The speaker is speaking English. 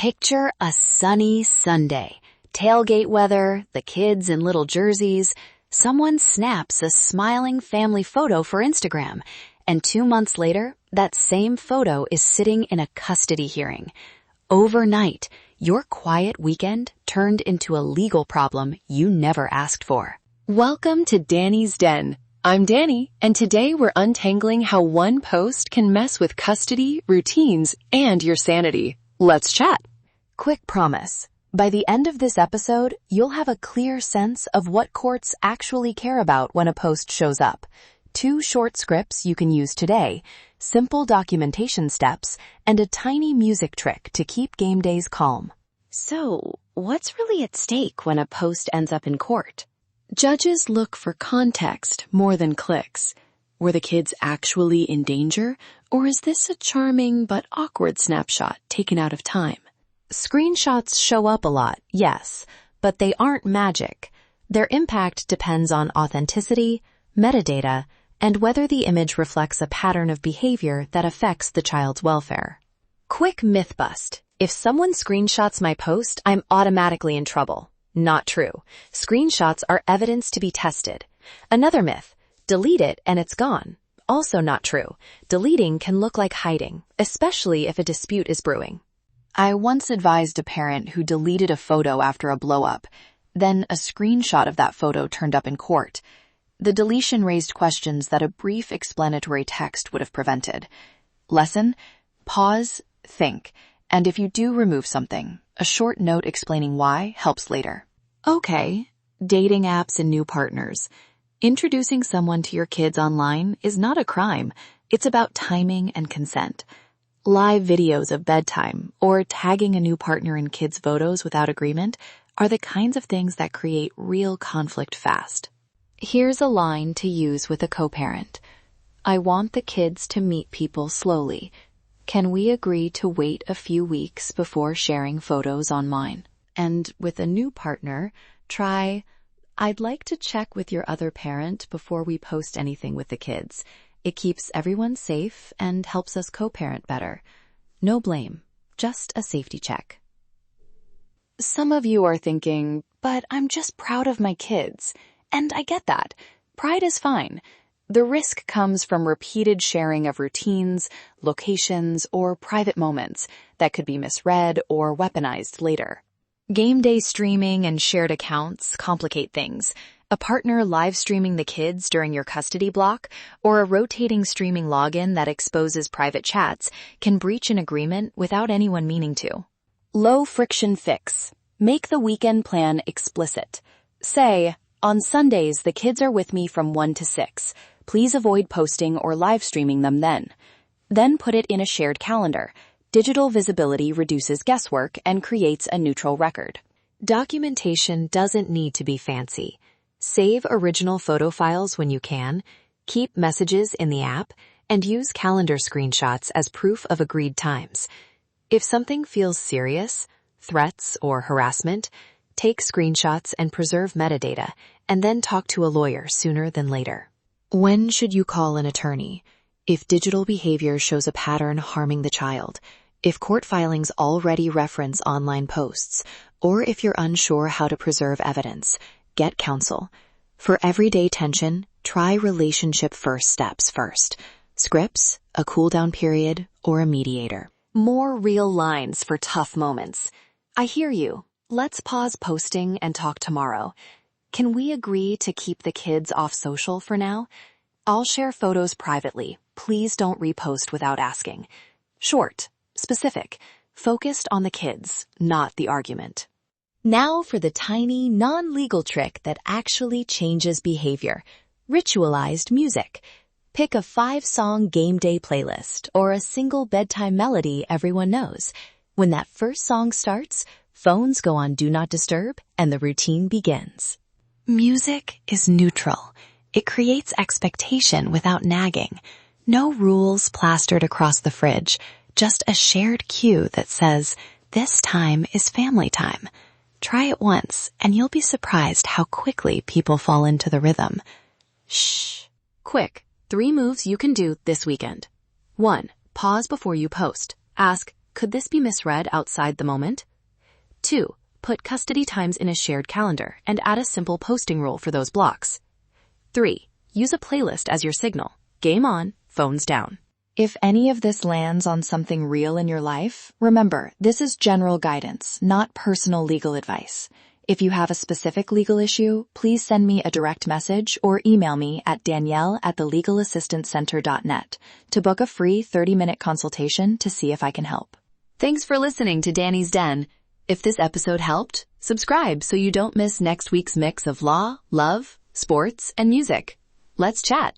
Picture a sunny Sunday. Tailgate weather, the kids in little jerseys. Someone snaps a smiling family photo for Instagram, and 2 months later, that same photo is sitting in a custody hearing. Overnight, your quiet weekend turned into a legal problem you never asked for. Welcome to Danny's Den. I'm Danny, and today we're untangling how one post can mess with custody, routines, and your sanity. Let's chat. Quick promise. By the end of this episode, you'll have a clear sense of what courts actually care about when a post shows up. 2 short scripts you can use today, simple documentation steps, and a tiny music trick to keep game days calm. So, what's really at stake when a post ends up in court? Judges look for context more than clicks. Were the kids actually in danger, or is this a charming but awkward snapshot taken out of time? Screenshots show up a lot, yes, but they aren't magic. Their impact depends on authenticity, metadata, and whether the image reflects a pattern of behavior that affects the child's welfare. Quick myth bust. If someone screenshots my post, I'm automatically in trouble. Not true. Screenshots are evidence to be tested. Another myth. Delete it and it's gone. Also not true. Deleting can look like hiding, especially if a dispute is brewing. I once advised a parent who deleted a photo after a blow-up. Then a screenshot of that photo turned up in court. The deletion raised questions that a brief explanatory text would have prevented. Lesson: pause, think, and if you do remove something, a short note explaining why helps later. Okay, dating apps and new partners. Introducing someone to your kids online is not a crime. It's about timing and consent. Live videos of bedtime or tagging a new partner in kids' photos without agreement are the kinds of things that create real conflict fast. Here's a line to use with a co-parent. I want the kids to meet people slowly. Can we agree to wait a few weeks before sharing photos online? And with a new partner, try, I'd like to check with your other parent before we post anything with the kids. It keeps everyone safe and helps us co-parent better. No blame, just a safety check. Some of you are thinking, but I'm just proud of my kids. And I get that. Pride is fine. The risk comes from repeated sharing of routines, locations, or private moments that could be misread or weaponized later. Game day streaming and shared accounts complicate things. A partner live streaming the kids during your custody block or a rotating streaming login that exposes private chats can breach an agreement without anyone meaning to. Low friction fix. Make the weekend plan explicit. Say, on Sundays the kids are with me from 1 to 6. Please avoid posting or live streaming them then. Then put it in a shared calendar. Digital visibility reduces guesswork and creates a neutral record. Documentation doesn't need to be fancy. Save original photo files when you can, keep messages in the app, and use calendar screenshots as proof of agreed times. If something feels serious, threats or harassment, take screenshots and preserve metadata, and then talk to a lawyer sooner than later. When should you call an attorney? If digital behavior shows a pattern harming the child, if court filings already reference online posts, or if you're unsure how to preserve evidence, get counsel. For everyday tension, try relationship first steps first. Scripts, a cool-down period, or a mediator. More real lines for tough moments. I hear you. Let's pause posting and talk tomorrow. Can we agree to keep the kids off social for now? I'll share photos privately. Please don't repost without asking. Short, specific, focused on the kids, not the argument. Now for the tiny, non-legal trick that actually changes behavior. Ritualized music. Pick a 5-song game day playlist or a single bedtime melody everyone knows. When that first song starts, phones go on Do Not Disturb and the routine begins. Music is neutral. It creates expectation without nagging. No rules plastered across the fridge, just a shared cue that says, this time is family time. Try it once, and you'll be surprised how quickly people fall into the rhythm. Shh. Quick, 3 moves you can do this weekend. 1. Pause before you post. Ask, Could this be misread outside the moment? 2. Put custody times in a shared calendar and add a simple posting rule for those blocks. 3. Use a playlist as your signal. Game on, phones down. If any of this lands on something real in your life, remember, this is general guidance, not personal legal advice. If you have a specific legal issue, please send me a direct message or email me at danielle@thelegalassistancecenter.net to book a free 30-minute consultation to see if I can help. Thanks for listening to Danny's Den. If this episode helped, subscribe so you don't miss next week's mix of law, love, sports, and music. Let's chat.